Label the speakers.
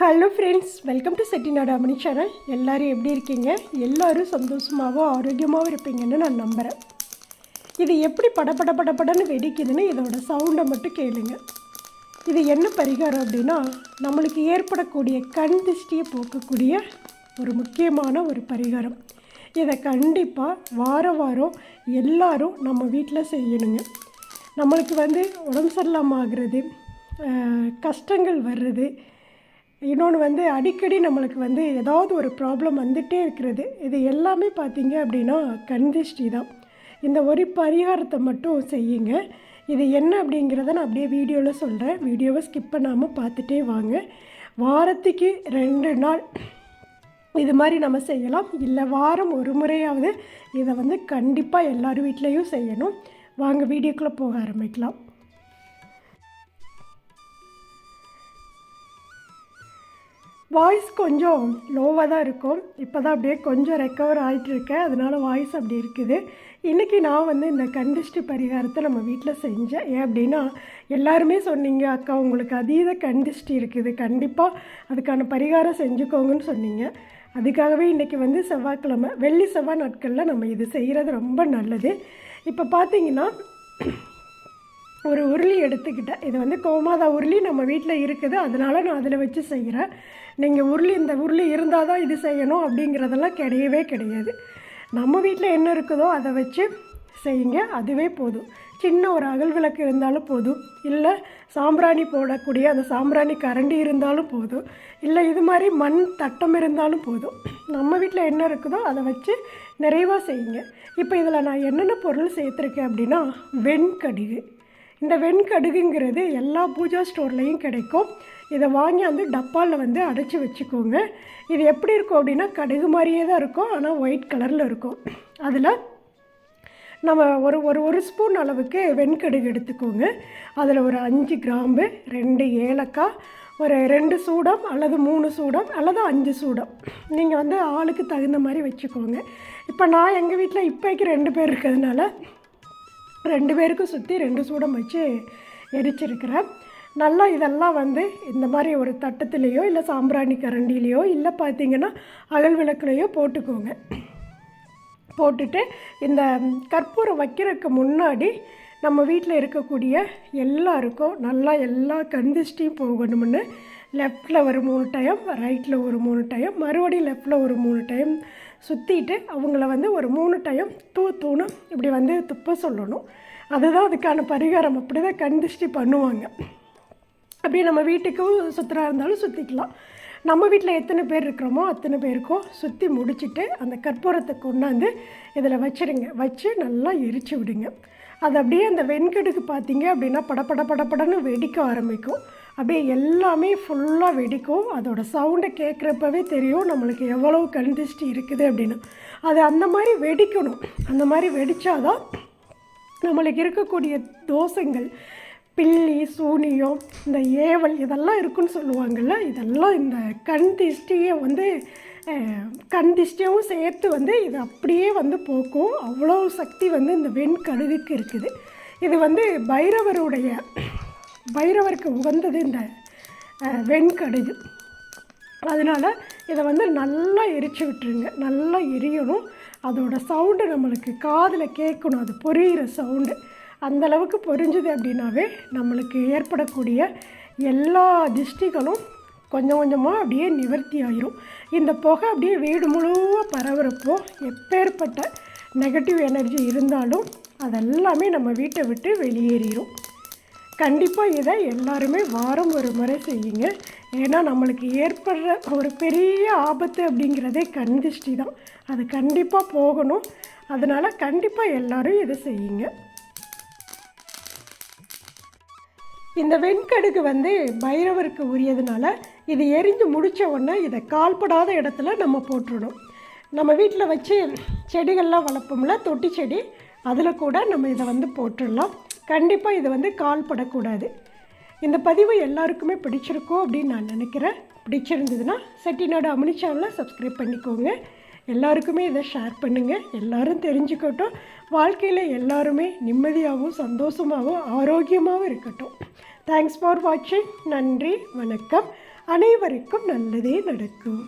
Speaker 1: Hello friends, welcome to Chettinad அம்மணி channel. எல்லோரும் எப்படி இருக்கீங்க? எல்லோரும் சந்தோஷமாகவும் ஆரோக்கியமாகவும் இருப்பீங்கன்னு நான் நம்புகிறேன். இது எப்படி படன்னு வெடிக்குதுன்னு இதோட சவுண்டை மட்டும் கேளுங்க. இது என்ன பரிகாரம் அப்படின்னா, நம்மளுக்கு ஏற்படக்கூடிய கண் திஷ்டியை போக்கக்கூடிய ஒரு முக்கியமான ஒரு பரிகாரம். இதை கண்டிப்பாக வாரம் எல்லோரும் நம்ம வீட்டில் செய்யணுங்க. நம்மளுக்கு உடம்பு சரியில்லாமல் ஆகிறது, கஷ்டங்கள் வர்றது, இன்னொன்று அடிக்கடி நம்மளுக்கு ஏதாவது ஒரு ப்ராப்ளம் வந்துகிட்டே இருக்கிறது, இது எல்லாமே பார்த்திங்க அப்படின்னா கண் திருஷ்டி தான். இந்த ஒரு பரிகாரத்தை மட்டும் செய்யுங்க. இது என்ன அப்படிங்கிறத நான் அப்படியே வீடியோவில் சொல்கிறேன். வீடியோவை ஸ்கிப் பண்ணாமல் பார்த்துட்டே வாங்க. வாரத்துக்கு 2 நாள் இது மாதிரி நம்ம செய்யலாம், இல்லை வாரம் ஒரு முறையாவது இதை கண்டிப்பாக எல்லார் வீட்லேயும் செய்யணும். வாங்க வீடியோக்குள்ளே போக ஆரம்பிக்கலாம். வாய்ஸ் கொஞ்சம் லோவாக தான் இருக்கும். இப்போ தான் அப்படியே கொஞ்சம் ரெக்கவர் ஆகிட்டுருக்கேன், அதனால் வாய்ஸ் அப்படி இருக்குது. இன்றைக்கி நான் இந்த கண் திருஷ்டி பரிகாரத்தை நம்ம வீட்டில் செஞ்சேன். ஏன் அப்படின்னா, எல்லாருமே சொன்னீங்க, அக்கா உங்களுக்கு அதீத கண் திருஷ்டி இருக்குது, கண்டிப்பாக அதுக்கான பரிகாரம் செஞ்சுக்கோங்கன்னு சொன்னீங்க. அதுக்காகவே இன்றைக்கி செவ்வாய்க்கிழமை, வெள்ளி செவ்வாய் நாட்களில் நம்ம இது செய்கிறது ரொம்ப நல்லது. இப்போ பார்த்திங்கன்னா, ஒரு உருளி எடுத்துக்கிட்டேன். இது கோமாதா உருளி நம்ம வீட்டில் இருக்குது, அதனால் நான் அதில் வச்சு செய்கிறேன். நீங்கள் இந்த உருளி இருந்தால் தான் இது செய்யணும் அப்படிங்கிறதெல்லாம் கிடையவே கிடையாது. நம்ம வீட்டில் என்ன இருக்குதோ அதை வச்சு செய்யுங்க, அதுவே போதும். சின்ன ஒரு அகல் விளக்கு இருந்தாலும் போதும், இல்லை சாம்பிராணி போடக்கூடிய அந்த சாம்பிராணி கரண்டி இருந்தாலும் போதும், இல்லை இது மாதிரி மண் தட்டம் இருந்தாலும் போதும். நம்ம வீட்டில் என்ன இருக்குதோ அதை வச்சு நிறைவாக செய்யுங்க. இப்போ இதில் நான் என்னென்ன பொருள் சேர்த்துருக்கேன் அப்படின்னா, வெண்கடுகு. இந்த வெண்கடுகுங்கிறது எல்லா பூஜா ஸ்டோர்லேயும் கிடைக்கும். இதை வாங்கி டப்பாவில் அடைச்சி வச்சுக்கோங்க. இது எப்படி இருக்கும் அப்படின்னா, கடுகு மாதிரியே தான் இருக்கும், ஆனால் ஒயிட் கலரில் இருக்கும். அதில் நம்ம ஒரு ஸ்பூன் அளவுக்கு வெண்கடுகு எடுத்துக்கோங்க. அதில் ஒரு 5 கிராம்பு, 2 ஏலக்காய், ஒரு 2 சூடம் அல்லது 3 சூடம் அல்லது 5 சூடம், நீங்கள் ஆளுக்கு தகுந்த மாதிரி வச்சுக்கோங்க. இப்போ நான் எங்கள் வீட்டில் இப்போக்கு 2 பேர் இருக்கிறதுனால 2 பேருக்கும் சுற்றி 2 சூடம் வச்சு எரிச்சிருக்கிறேன். நல்லா இதெல்லாம் இந்த மாதிரி ஒரு தட்டத்துலேயோ இல்லை சாம்பிராணி கரண்டிலேயோ இல்லை பார்த்திங்கன்னா அகல் விளக்குலையோ போட்டுக்கோங்க. போட்டுட்டு இந்த கற்பூரம் வைக்கிறதுக்கு முன்னாடி நம்ம வீட்டில் இருக்கக்கூடிய எல்லாருக்கும் நல்லா எல்லா கண் திருஷ்டியும் போகணும்னு லெஃப்டில் ஒரு 3 டைம், ரைட்டில் ஒரு 3 டைம், மறுபடியும் லெஃப்டில் ஒரு 3 டைம் சுற்றிட்டு அவங்கள ஒரு 3 டைம் தூணு இப்படி துப்ப சொல்லணும். அதுதான் அதுக்கான பரிகாரம். அப்படி தான் கண் திருஷ்டி பண்ணுவாங்க. அப்படியே நம்ம வீட்டுக்கும் சுற்றுறா இருந்தாலும் சுற்றிக்கலாம். நம்ம வீட்டில் எத்தனை பேர் இருக்கிறோமோ அத்தனை பேருக்கும் சுற்றி முடிச்சுட்டு அந்த கற்பூரத்தை கொண்டாந்து இதில் வச்சுருங்க. வச்சு நல்லா எரிச்சு விடுங்க. அது அப்படியே அந்த வெண்கடுகு பார்த்திங்க அப்படின்னா படன்னு வெடிக்க ஆரம்பிக்கும். அப்படியே எல்லாமே ஃபுல்லாக வெடிக்கும். அதோட சவுண்டை கேட்குறப்பவே தெரியும் நம்மளுக்கு எவ்வளோ கண் திருஷ்டி இருக்குது அப்படின்னு. அது அந்த மாதிரி வெடிக்கணும். அந்த மாதிரி வெடித்தாதான் நம்மளுக்கு இருக்கக்கூடிய தோஷங்கள், பில்லி, சூனியம், இந்த ஏவல் இதெல்லாம் இருக்குன்னு சொல்லுவாங்கள்ல, இதெல்லாம் இந்த கண் திருஷ்டியை கண் திருஷ்டியாகவும் சேர்த்து இது அப்படியே போக்கும். அவ்வளோ சக்தி இந்த வெண்கடுகுக்கு இருக்குது. இது பைரவருக்கு உகந்தது இந்த வெண்கடுகு. அதனால் இதை நல்லா எரிச்சு விட்டுருங்க. நல்லா எரியணும். அதோட சவுண்டு நம்மளுக்கு காதில் கேட்கணும். அது பொரியிற சவுண்டு அந்தளவுக்கு பொரிஞ்சுது அப்படின்னாவே நம்மளுக்கு ஏற்படக்கூடிய எல்லா திருஷ்டிகளும் கொஞ்சம் கொஞ்சமாக அப்படியே நிவர்த்தி ஆகிரும். இந்த புகை அப்படியே வீடு முழுவதும் பரவுறப்போ எப்பேற்பட்ட நெகட்டிவ் எனர்ஜி இருந்தாலும் அதெல்லாமே நம்ம வீட்டை விட்டு வெளியேறிடும். கண்டிப்பாக இதை எல்லாருமே வாரம் ஒரு முறை செய்யுங்க. ஏன்னா நம்மளுக்கு ஏற்படுற ஒரு பெரிய ஆபத்து அப்படிங்கிறதே கண் திருஷ்டி தான். அது கண்டிப்பாக போகணும். அதனால் கண்டிப்பாக எல்லோரும் இதை செய்யுங்க. இந்த வெண்கடுகு பைரவருக்கு உரியதுனால இது எரிஞ்சு முடித்த உடனே இதை கால்படாத இடத்துல நம்ம போட்டுடணும். நம்ம வீட்டில் வச்சு செடிகள்லாம் வளர்ப்போம்ல, தொட்டி செடி, அதில் கூட நம்ம இதை போட்டுடலாம். கண்டிப்பாக இது கால்படக்கூடாது. இந்த பதிவு எல்லாருக்குமே பிடிச்சிருக்கும் அப்படின்னு நான் நினைக்கிறேன். பிடிச்சிருந்ததுன்னா செட்டிநாடு அம்மணி சேனலை சப்ஸ்கிரைப் பண்ணிக்கோங்க. எல்லாருக்குமே இதை ஷேர் பண்ணுங்கள். எல்லோரும் தெரிஞ்சுக்கட்டும். வாழ்க்கையில் எல்லாருமே நிம்மதியாகவும் சந்தோஷமாகவும் ஆரோக்கியமாகவும் இருக்கட்டும். தேங்க்ஸ் ஃபார் வாட்சிங். நன்றி, வணக்கம். அனைவருக்கும் நல்லதே நடக்கும்.